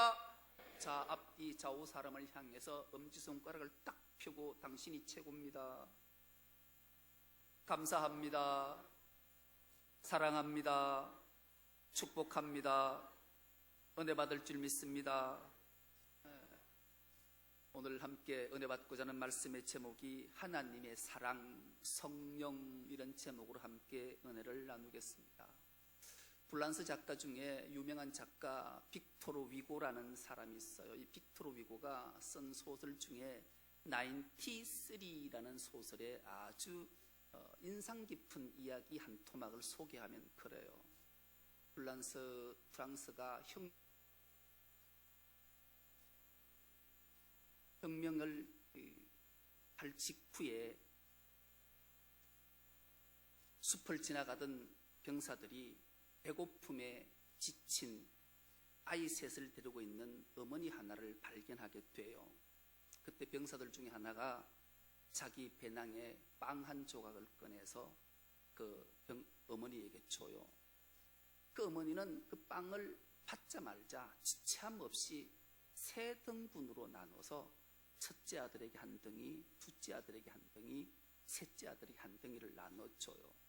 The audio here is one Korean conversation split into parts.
감사합니다. 자, 앞뒤 좌우 사람을 향해서 엄지손가락을 딱 펴고 당신이 최고입니다. 감사합니다. 사랑합니다. 축복합니다. 은혜 받을 줄 믿습니다. 오늘 함께 은혜 받고자 하는 말씀의 제목이 하나님의 사랑, 성령, 이런 제목으로 함께 은혜를 나누겠습니다. 불란스 작가 중에 유명한 작가 빅토르 위고라는 사람이 있어요. 이 빅토르 위고가 쓴 소설 중에 93라는 소설에 아주 인상 깊은 이야기 한 토막을 소개하면 그래요. 프랑스가 혁명을 할 직후에 숲을 지나가던 병사들이 배고픔에 지친 아이 셋을 데리고 있는 어머니 하나를 발견하게 돼요. 그때 병사들 중에 하나가 자기 배낭에 빵 한 조각을 꺼내서 그 어머니에게 줘요. 그 어머니는 그 빵을 받자마자 지체함 없이 세 등분으로 나눠서 첫째 아들에게 한 덩이, 둘째 아들에게 한 덩이, 셋째 아들에게 한 덩이를 나눠줘요.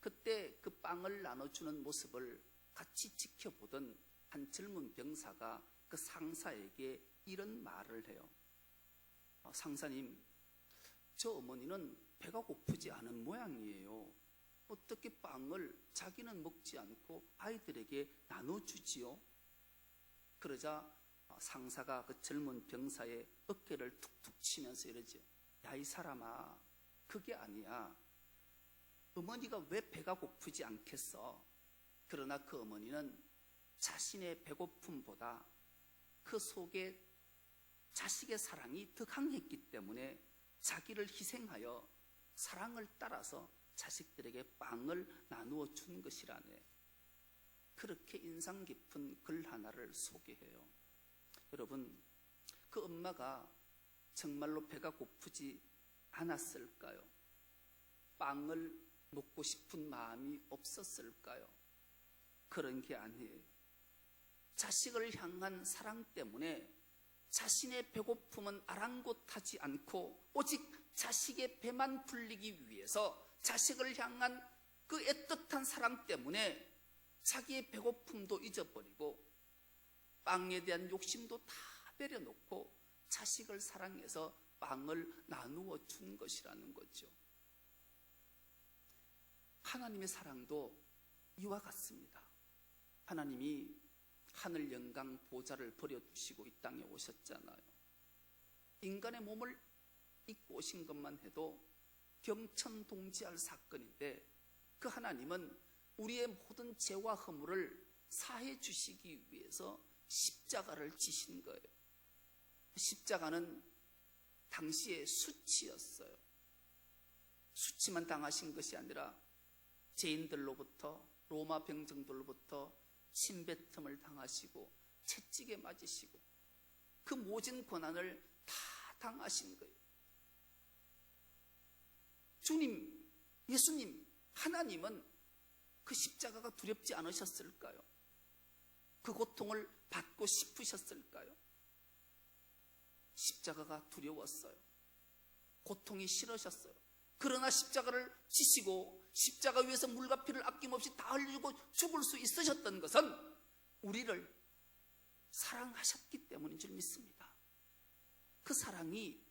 그때 그 빵을 나눠주는 모습을 같이 지켜보던 한 젊은 병사가 그 상사에게 이런 말을 해요. 상사님, 저 어머니는 배가 고프지 않은 모양이에요. 어떻게 빵을 자기는 먹지 않고 아이들에게 나눠주지요? 그러자 상사가 그 젊은 병사의 어깨를 툭툭 치면서 이러죠. 야, 이 사람아, 그게 아니야. 어머니가 왜 배가 고프지 않겠어? 그러나 그 어머니는 자신의 배고픔보다 그 속에 자식의 사랑이 더 강했기 때문에 자기를 희생하여 사랑을 따라서 자식들에게 빵을 나누어 준 것이라네. 그렇게 인상 깊은 글 하나를 소개해요. 여러분, 그 엄마가 정말로 배가 고프지 않았을까요? 빵을 먹고 싶은 마음이 없었을까요? 그런 게 아니에요. 자식을 향한 사랑 때문에 자신의 배고픔은 아랑곳하지 않고 오직 자식의 배만 불리기 위해서 자식을 향한 그 애틋한 사랑 때문에 자기의 배고픔도 잊어버리고 빵에 대한 욕심도 다 내려놓고 자식을 사랑해서 빵을 나누어 준 것이라는 거죠. 하나님의 사랑도 이와 같습니다. 하나님이 하늘 영광 보좌를 버려두시고 이 땅에 오셨잖아요. 인간의 몸을 입고 오신 것만 해도 경천동지할 사건인데 그 하나님은 우리의 모든 죄와 허물을 사해 주시기 위해서 십자가를 지신 거예요. 십자가는 당시의 수치였어요. 수치만 당하신 것이 아니라 죄인들로부터, 로마 병정들로부터 침뱉음을 당하시고 채찍에 맞으시고 그 모진 고난을 다 당하신 거예요. 주님, 예수님, 하나님은 그 십자가가 두렵지 않으셨을까요? 그 고통을 받고 싶으셨을까요? 십자가가 두려웠어요. 고통이 싫으셨어요. 그러나 십자가를 지시고 십자가 위에서 물과 피를 아낌없이 다 흘리고 죽을 수 있으셨던 것은 우리를 사랑하셨기 때문인 줄 믿습니다. 그 사랑이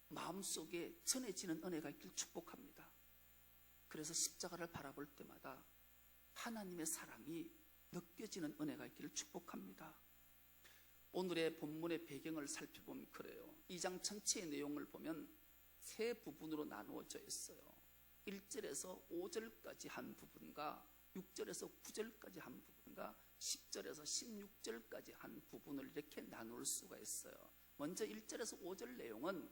마음속에 전해지는 은혜가 있길 축복합니다. 그래서 십자가를 바라볼 때마다 하나님의 사랑이 느껴지는 은혜가 있기를 축복합니다. 오늘의 본문의 배경을 살펴보면 그래요. 2장 전체의 내용을 보면 세 부분으로 나누어져 있어요. 1절에서 5절까지 한 부분과 6절에서 9절까지 한 부분과 10절에서 16절까지 한 부분을 이렇게 나눌 수가 있어요. 먼저 1절에서 5절 내용은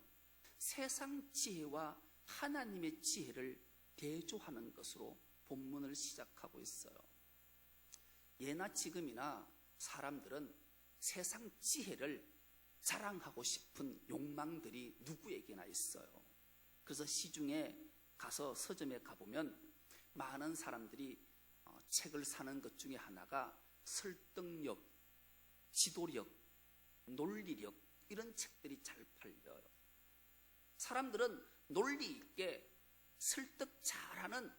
세상 지혜와 하나님의 지혜를 대조하는 것으로 본문을 시작하고 있어요. 예나 지금이나 사람들은 세상 지혜를 자랑하고 싶은 욕망들이 누구에게나 있어요. 그래서 시중에 가서 서점에 가보면 많은 사람들이 책을 사는 것 중에 하나가 설득력, 지도력, 논리력 이런 책들이 잘 팔려요. 사람들은 논리 있게 설득 잘하는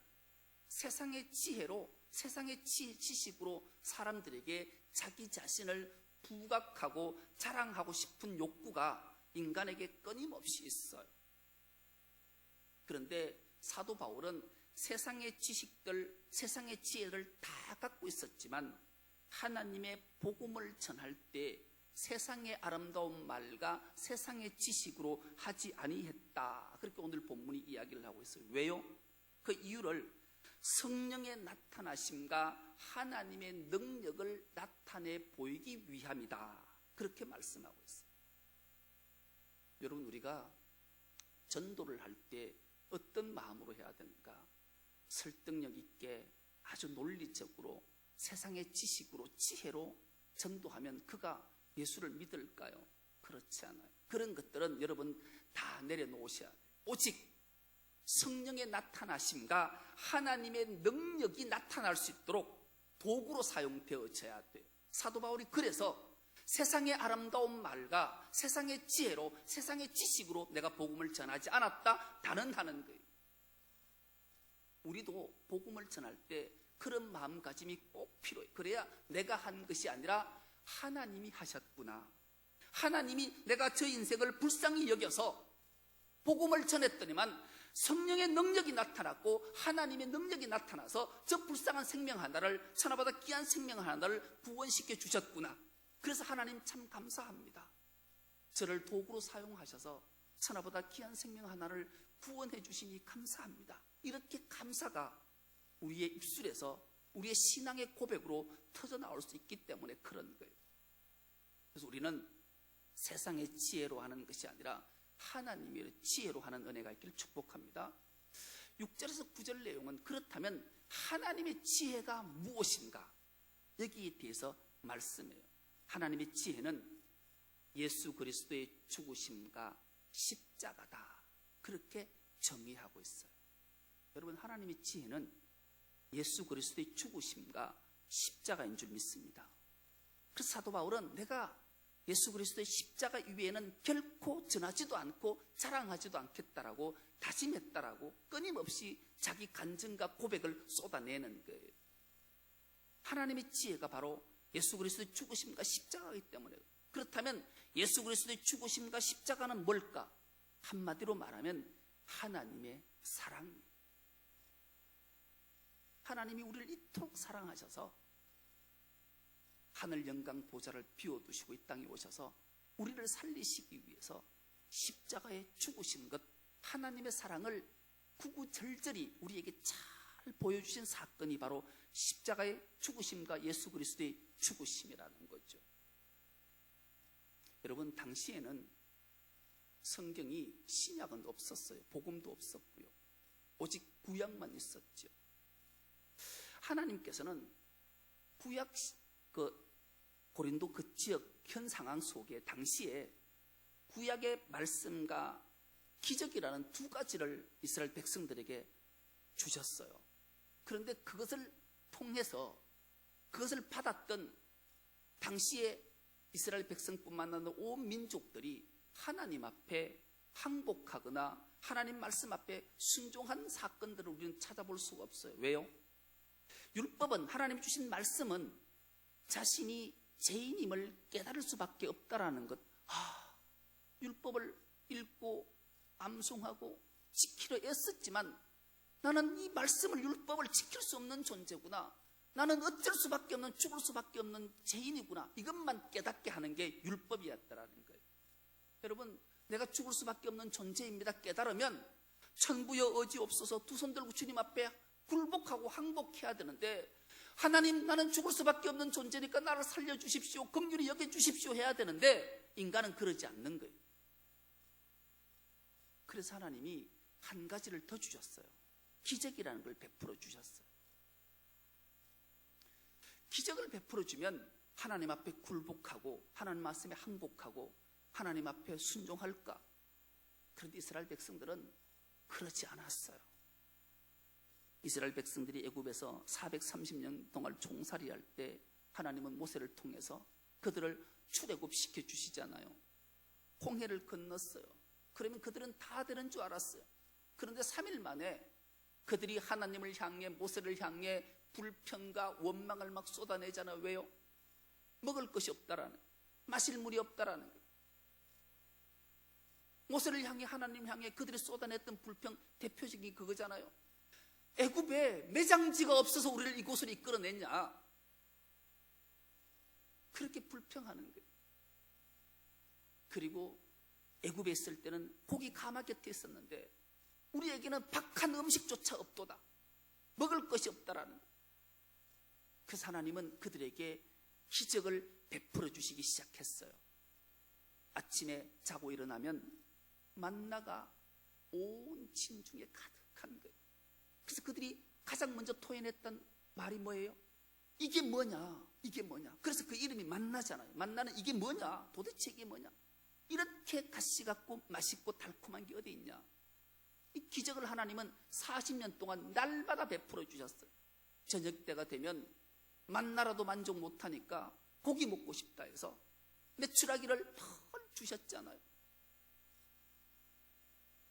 세상의 지혜로, 세상의 지식으로 사람들에게 자기 자신을 부각하고 자랑하고 싶은 욕구가 인간에게 끊임없이 있어요. 그런데 사도 바울은 세상의 지식들, 세상의 지혜를 다 갖고 있었지만 하나님의 복음을 전할 때 세상의 아름다운 말과 세상의 지식으로 하지 아니했다. 그렇게 오늘 본문이 이야기를 하고 있어요. 왜요? 그 이유를 성령의 나타나심과 하나님의 능력을 나타내 보이기 위함이다. 그렇게 말씀하고 있어요. 여러분, 우리가 전도를 할 때 어떤 마음으로 해야 되는가? 설득력 있게 아주 논리적으로 세상의 지식으로 지혜로 전도하면 그가 예수를 믿을까요? 그렇지 않아요. 그런 것들은 여러분 다 내려놓으셔야 돼요. 오직 성령의 나타나심과 하나님의 능력이 나타날 수 있도록 도구로 사용되어져야 돼요. 사도 바울이 그래서 세상의 아름다운 말과 세상의 지혜로, 세상의 지식으로 내가 복음을 전하지 않았다 단언하는 거예요. 우리도 복음을 전할 때 그런 마음가짐이 꼭 필요해요. 그래야 내가 한 것이 아니라 하나님이 하셨구나, 하나님이 내가 저 인생을 불쌍히 여겨서 복음을 전했더니만 성령의 능력이 나타났고 하나님의 능력이 나타나서 저 불쌍한 생명 하나를, 천하보다 귀한 생명 하나를 구원시켜 주셨구나. 그래서 하나님 참 감사합니다. 저를 도구로 사용하셔서 천하보다 귀한 생명 하나를 구원해 주시니 감사합니다. 이렇게 감사가 우리의 입술에서 우리의 신앙의 고백으로 터져나올 수 있기 때문에 그런 거예요. 그래서 우리는 세상의 지혜로 하는 것이 아니라 하나님의 지혜로 하는 은혜가 있기를 축복합니다. 6절에서 9절 내용은 그렇다면 하나님의 지혜가 무엇인가? 여기에 대해서 말씀해요. 하나님의 지혜는 예수 그리스도의 죽으심과 십자가다. 그렇게 정의하고 있어요. 여러분, 하나님의 지혜는 예수 그리스도의 죽으심과 십자가인 줄 믿습니다. 그래서 사도 바울은 내가 예수 그리스도의 십자가 이외에는 결코 전하지도 않고 자랑하지도 않겠다라고 다짐했다라고 끊임없이 자기 간증과 고백을 쏟아내는 거예요. 하나님의 지혜가 바로 예수 그리스도의 죽으심과 십자가이기 때문에, 그렇다면 예수 그리스도의 죽으심과 십자가는 뭘까? 한마디로 말하면 하나님의 사랑이에요. 하나님이 우리를 이토록 사랑하셔서 하늘 영광 보좌를 비워두시고 이 땅에 오셔서 우리를 살리시기 위해서 십자가에 죽으신 것, 하나님의 사랑을 구구절절히 우리에게 잘 보여주신 사건이 바로 십자가의 죽으심과 예수 그리스도의 죽으심이라는 거죠. 여러분, 당시에는 성경이 신약은 없었어요. 복음도 없었고요. 오직 구약만 있었죠. 하나님께서는 구약 고린도 그 지역 현 상황 속에 당시에 구약의 말씀과 기적이라는 두 가지를 이스라엘 백성들에게 주셨어요. 그런데 그것을 통해서 그것을 받았던 당시에 이스라엘 백성뿐만 아니라 온 민족들이 하나님 앞에 항복하거나 하나님 말씀 앞에 순종한 사건들을 우리는 찾아볼 수가 없어요. 왜요? 율법은, 하나님이 주신 말씀은 자신이 죄인임을 깨달을 수밖에 없다라는 것. 율법을 읽고 암송하고 지키려 애썼지만 나는 이 말씀을, 율법을 지킬 수 없는 존재구나, 나는 어쩔 수밖에 없는, 죽을 수밖에 없는 죄인이구나, 이것만 깨닫게 하는 게 율법이었다라는 거예요. 여러분, 내가 죽을 수밖에 없는 존재입니다 깨달으면 천부여 어지옵소서 두 손 들고 주님 앞에 굴복하고 항복해야 되는데, 하나님, 나는 죽을 수밖에 없는 존재니까 나를 살려주십시오, 긍휼히 여겨주십시오 해야 되는데 인간은 그러지 않는 거예요. 그래서 하나님이 한 가지를 더 주셨어요. 기적이라는 걸 베풀어 주셨어요. 기적을 베풀어 주면 하나님 앞에 굴복하고 하나님 말씀에 항복하고 하나님 앞에 순종할까? 그런데 이스라엘 백성들은 그러지 않았어요. 이스라엘 백성들이 애굽에서 430년 동안 종살이할 때 하나님은 모세를 통해서 그들을 출애굽시켜 주시잖아요. 홍해를 건넜어요. 그러면 그들은 다 되는 줄 알았어요. 그런데 3일 만에 그들이 하나님을 향해, 모세를 향해 불평과 원망을 막 쏟아내잖아요. 왜요? 먹을 것이 없다라는, 마실 물이 없다라는 거예요. 모세를 향해, 하나님 향해 그들이 쏟아냈던 불평 대표적인 그거잖아요. 애굽에 매장지가 없어서 우리를 이곳으로 이끌어냈냐, 그렇게 불평하는 거예요. 그리고 애굽에 있을 때는 고기 가마 곁에 있었는데 우리에게는 박한 음식조차 없도다, 먹을 것이 없다라는 거예요. 그래서 하나님은 그들에게 기적을 베풀어 주시기 시작했어요. 아침에 자고 일어나면 만나가 온 진중에 가득한 거예요. 그래서 그들이 가장 먼저 토해냈던 말이 뭐예요? 이게 뭐냐, 이게 뭐냐. 그래서 그 이름이 만나잖아요. 만나는 이게 뭐냐, 도대체 이게 뭐냐. 이렇게 가시 같고 맛있고 달콤한 게 어디 있냐. 이 기적을 하나님은 40년 동안 날마다 베풀어 주셨어요. 저녁 때가 되면 만나라도 만족 못하니까 고기 먹고 싶다 해서 메추라기를 펄 주셨잖아요.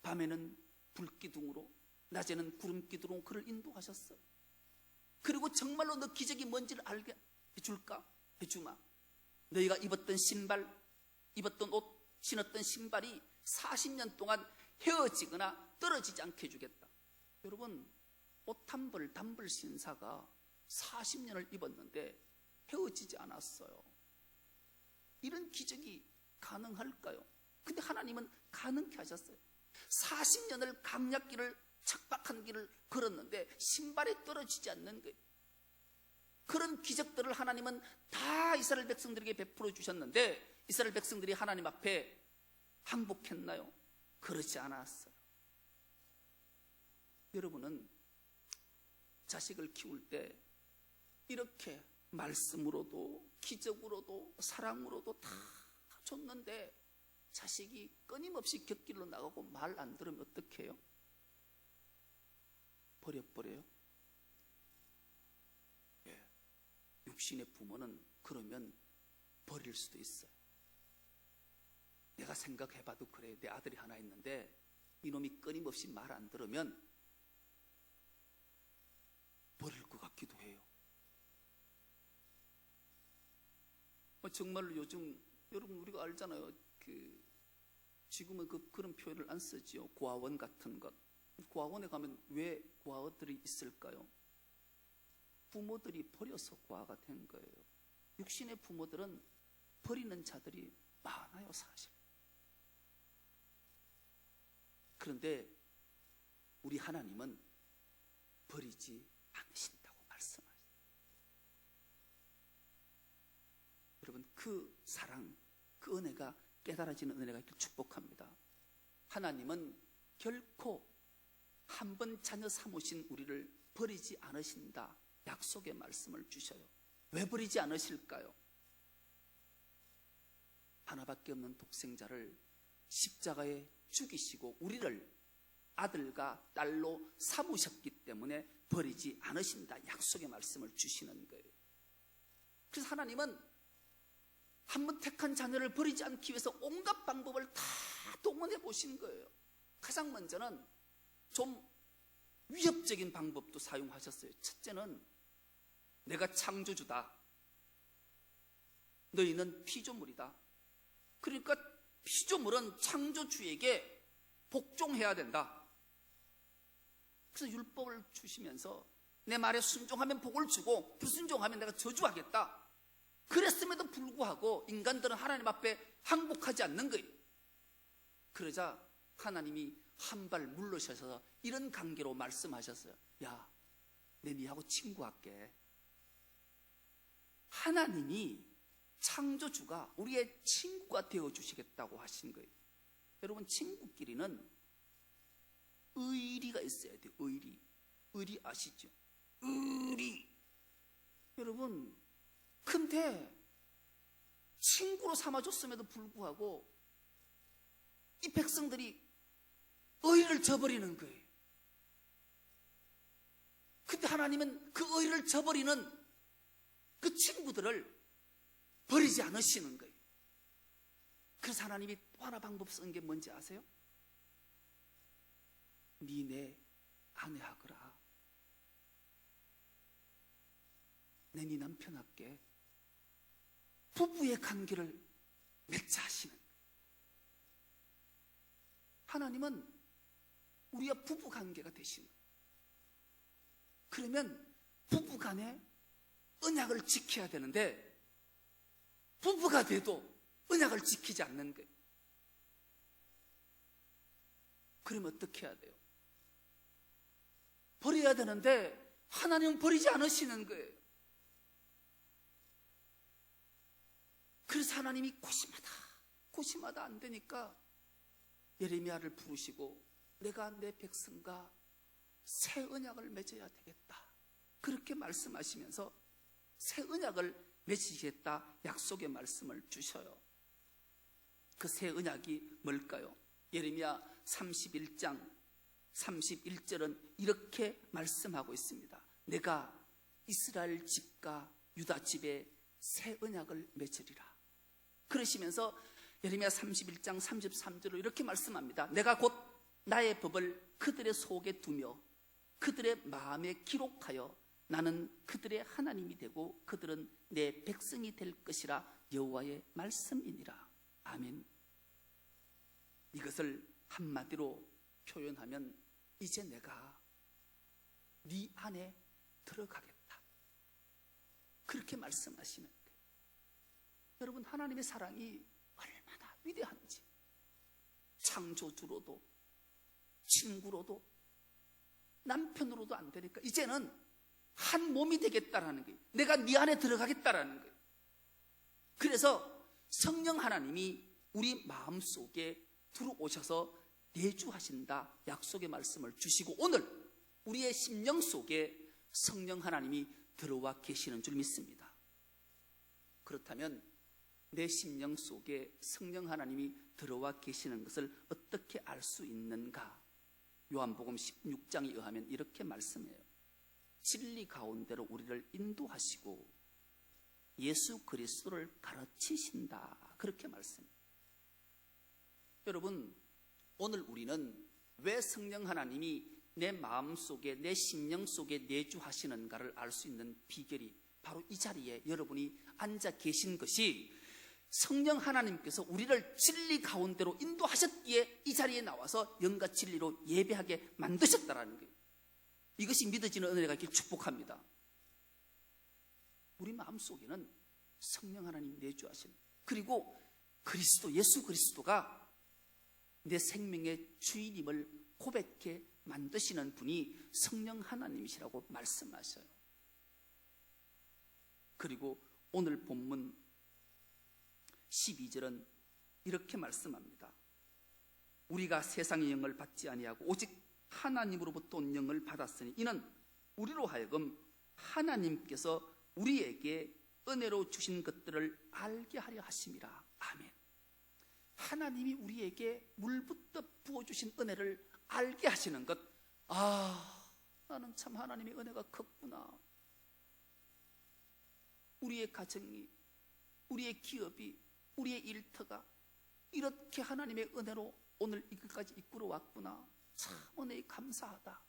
밤에는 불기둥으로, 낮에는 구름기둥으로 그를 인도하셨어요. 그리고 정말로 너 기적이 뭔지를 알게 해줄까? 해주마. 너희가 입었던 신발, 입었던 옷, 신었던 신발이 40년 동안 헤어지거나 떨어지지 않게 해주겠다. 여러분, 옷 한 벌, 단벌 신사가 40년을 입었는데 헤어지지 않았어요. 이런 기적이 가능할까요? 근데 하나님은 가능케 하셨어요. 40년을 강약길을, 척박한 길을 걸었는데 신발이 떨어지지 않는 거예요. 그런 기적들을 하나님은 다 이스라엘 백성들에게 베풀어 주셨는데 이스라엘 백성들이 하나님 앞에 항복했나요? 그렇지 않았어요. 여러분은 자식을 키울 때 이렇게 말씀으로도 기적으로도 사랑으로도 다 줬는데 자식이 끊임없이 곁길로 나가고 말 안 들으면 어떻게 해요? 버려버려요? 예. 육신의 부모는 그러면 버릴 수도 있어요. 내가 생각해봐도 그래요. 내 아들이 하나 있는데 이놈이 끊임없이 말 안 들으면 버릴 것 같기도 해요. 정말로 요즘 여러분 우리가 알잖아요. 지금은 그런 표현을 안 쓰지요. 고아원 같은 것. 고아원에 가면 왜 고아들이 있을까요? 부모들이 버려서 고아가 된 거예요. 육신의 부모들은 버리는 자들이 많아요, 사실. 그런데 우리 하나님은 버리지 않으신다고 말씀하세요. 여러분, 그 사랑, 그 은혜가 깨달아지는 은혜가 있길 축복합니다. 하나님은 결코 한 번 자녀 삼으신 우리를 버리지 않으신다, 약속의 말씀을 주셔요. 왜 버리지 않으실까요? 하나밖에 없는 독생자를 십자가에 죽이시고 우리를 아들과 딸로 삼으셨기 때문에 버리지 않으신다, 약속의 말씀을 주시는 거예요. 그래서 하나님은 한 번 택한 자녀를 버리지 않기 위해서 온갖 방법을 다 동원해 보신 거예요. 가장 먼저는 좀 위협적인 방법도 사용하셨어요. 첫째는 내가 창조주다, 너희는 피조물이다. 그러니까 피조물은 창조주에게 복종해야 된다. 그래서 율법을 주시면서 내 말에 순종하면 복을 주고 불순종하면 내가 저주하겠다. 그랬음에도 불구하고 인간들은 하나님 앞에 항복하지 않는 거예요. 그러자 하나님이 한 발 물러서셔서 이런 관계로 말씀하셨어요. 야, 내 니하고 친구할게. 하나님이 창조주가 우리의 친구가 되어주시겠다고 하신 거예요. 여러분, 친구끼리는 의리가 있어야 돼요. 의리 아시죠? 의리. 여러분, 근데 친구로 삼아줬음에도 불구하고 이 백성들이 의리를 저버리는 거예요. 근데 하나님은 그 의리를 저버리는 그 친구들을 버리지 않으시는 거예요. 그래서 하나님이 또 하나 방법 쓴 게 뭔지 아세요? 니네 아내하거라. 내 네 남편하게 부부의 관계를 맺자 하시는 거예요. 하나님은 우리가 부부 관계가 되시는 거예요. 그러면 부부 간에 언약을 지켜야 되는데 부부가 돼도 언약을 지키지 않는 거예요. 그러면 어떻게 해야 돼요? 버려야 되는데 하나님은 버리지 않으시는 거예요. 그래서 하나님이 고심하다 안 되니까 예레미야를 부르시고 내가 내 백성과 새 언약을 맺어야 되겠다, 그렇게 말씀하시면서 새 언약을 맺으시겠다 약속의 말씀을 주셔요. 그 새 언약이 뭘까요? 예레미야 31장 31절은 이렇게 말씀하고 있습니다. 내가 이스라엘 집과 유다 집에 새 언약을 맺으리라. 그러시면서 예레미야 31장 33절로 이렇게 말씀합니다. 내가 곧 나의 법을 그들의 속에 두며 그들의 마음에 기록하여 나는 그들의 하나님이 되고 그들은 내 백성이 될 것이라 여호와의 말씀이니라. 아멘. 이것을 한마디로 표현하면 이제 내가 네 안에 들어가겠다, 그렇게 말씀하시는 거예요. 여러분, 하나님의 사랑이 얼마나 위대한지, 창조주로도 친구로도 남편으로도 안 되니까 이제는 한 몸이 되겠다라는 거예요. 내가 네 안에 들어가겠다라는 거예요. 그래서 성령 하나님이 우리 마음속에 들어오셔서 내주하신다 약속의 말씀을 주시고 오늘 우리의 심령 속에 성령 하나님이 들어와 계시는 줄 믿습니다. 그렇다면 내 심령 속에 성령 하나님이 들어와 계시는 것을 어떻게 알 수 있는가? 요한복음 16장에 의하면 이렇게 말씀해요. 진리 가운데로 우리를 인도하시고 예수 그리스도를 가르치신다, 그렇게 말씀해요. 여러분, 오늘 우리는 왜 성령 하나님이 내 마음속에 내 심령 속에 내주하시는가를 알 수 있는 비결이 바로 이 자리에 여러분이 앉아 계신 것이, 성령 하나님께서 우리를 진리 가운데로 인도하셨기에 이 자리에 나와서 영과 진리로 예배하게 만드셨다라는 거예요. 이것이 믿어지는 은혜가 있길 축복합니다. 우리 마음속에는 성령 하나님 내주하신, 그리고 그리스도, 예수 그리스도가 내 생명의 주인임을 고백해 만드시는 분이 성령 하나님이시라고 말씀하셔요. 그리고 오늘 본문 12절은 이렇게 말씀합니다. 우리가 세상의 영을 받지 아니하고 오직 하나님으로부터 온 영을 받았으니 이는 우리로 하여금 하나님께서 우리에게 은혜로 주신 것들을 알게 하려 하심이라. 아멘. 하나님이 우리에게 물부터 부어주신 은혜를 알게 하시는 것. 나는 참 하나님의 은혜가 컸구나. 우리의 가정이, 우리의 기업이, 우리의 일터가 이렇게 하나님의 은혜로 오늘 이것까지 이끌어 왔구나. 참 은혜에 감사하다.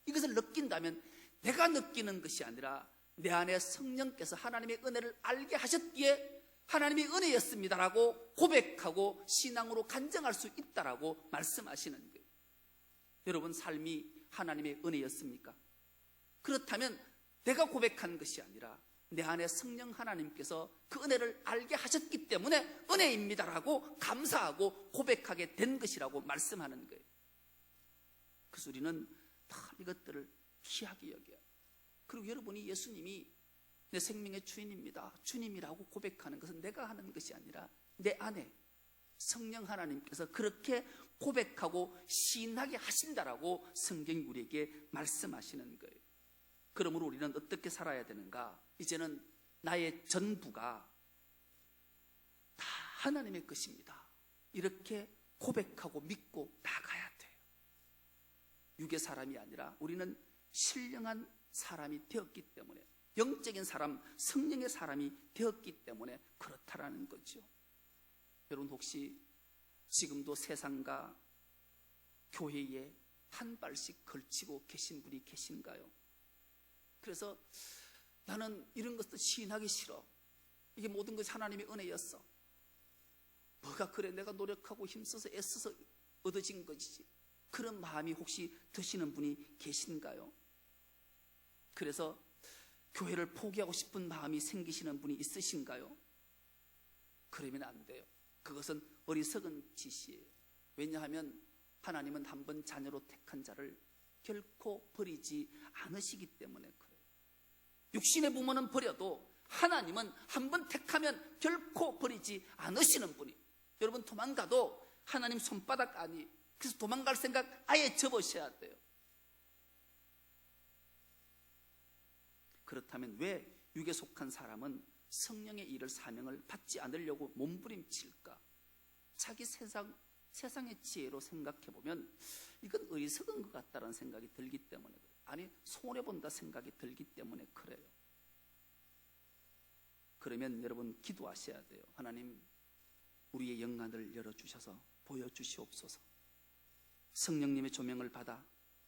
이것을 느낀다면 내가 느끼는 것이 아니라 내 안에 성령께서 하나님의 은혜를 알게 하셨기에 하나님의 은혜였습니다라고 고백하고 신앙으로 간증할 수 있다라고 말씀하시는 거예요. 여러분, 삶이 하나님의 은혜였습니까? 그렇다면 내가 고백한 것이 아니라 내 안에 성령 하나님께서 그 은혜를 알게 하셨기 때문에 은혜입니다라고 감사하고 고백하게 된 것이라고 말씀하는 거예요. 그래서 우리는 다 이것들을 귀하게 여겨요. 그리고 여러분이 예수님이 내 생명의 주인입니다, 주님이라고 고백하는 것은 내가 하는 것이 아니라 내 안에 성령 하나님께서 그렇게 고백하고 시인하게 하신다라고 성경이 우리에게 말씀하시는 거예요. 그러므로 우리는 어떻게 살아야 되는가? 이제는 나의 전부가 다 하나님의 것입니다, 이렇게 고백하고 믿고 나가야 돼요. 육의 사람이 아니라 우리는 신령한 사람이 되었기 때문에 영적인 사람, 성령의 사람이 되었기 때문에 그렇다라는 거죠. 여러분 혹시 지금도 세상과 교회에 한 발씩 걸치고 계신 분이 계신가요? 그래서 나는 이런 것도 시인하기 싫어. 이게 모든 것이 하나님의 은혜였어. 뭐가 그래, 내가 노력하고 힘써서 애써서 얻어진 것이지. 그런 마음이 혹시 드시는 분이 계신가요? 그래서 교회를 포기하고 싶은 마음이 생기시는 분이 있으신가요? 그러면 안 돼요. 그것은 어리석은 짓이에요. 왜냐하면 하나님은 한번 자녀로 택한 자를 결코 버리지 않으시기 때문에 그래요. 육신의 부모는 버려도 하나님은 한번 택하면 결코 버리지 않으시는 분이. 여러분 도망가도 하나님 손바닥 아니. 그래서 도망갈 생각 아예 접으셔야 돼요. 그렇다면 왜 육에 속한 사람은 성령의 일을 사명을 받지 않으려고 몸부림칠까? 자기 세상의 지혜로 생각해보면 이건 어리석은 것 같다는 생각이 들기 때문에 그래요. 아니 손해본다 생각이 들기 때문에 그래요. 그러면 여러분 기도하셔야 돼요. 하나님 우리의 영안을 열어주셔서 보여주시옵소서. 성령님의 조명을 받아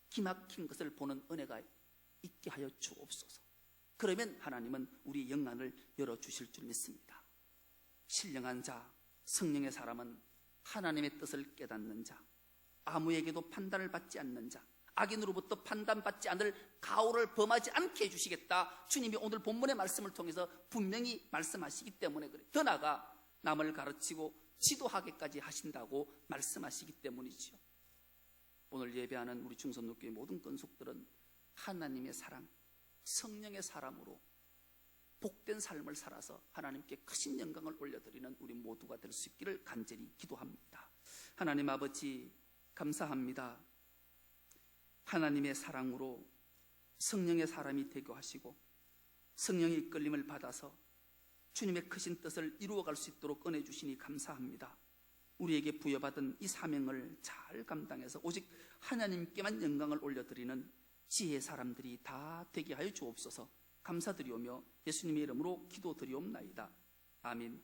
기막힌 것을 보는 은혜가 있게 하여 주옵소서. 그러면 하나님은 우리의 영안을 열어주실 줄 믿습니다. 신령한 자, 성령의 사람은 하나님의 뜻을 깨닫는 자, 아무에게도 판단을 받지 않는 자, 악인으로부터 판단받지 않을 가오를 범하지 않게 해주시겠다. 주님이 오늘 본문의 말씀을 통해서 분명히 말씀하시기 때문에 그래요. 더 나아가 남을 가르치고 지도하게까지 하신다고 말씀하시기 때문이죠. 오늘 예배하는 우리 중선로교회 모든 건속들은 하나님의 사랑, 성령의 사람으로 복된 삶을 살아서 하나님께 크신 영광을 올려드리는 우리 모두가 될 수 있기를 간절히 기도합니다. 하나님 아버지 감사합니다. 하나님의 사랑으로 성령의 사람이 되게 하시고 성령의 이끌림을 받아서 주님의 크신 뜻을 이루어갈 수 있도록 은혜 주시니 감사합니다. 우리에게 부여받은 이 사명을 잘 감당해서 오직 하나님께만 영광을 올려드리는 지혜의 사람들이 다 되게 하여 주옵소서. 감사드리오며 예수님의 이름으로 기도드리옵나이다. 아멘.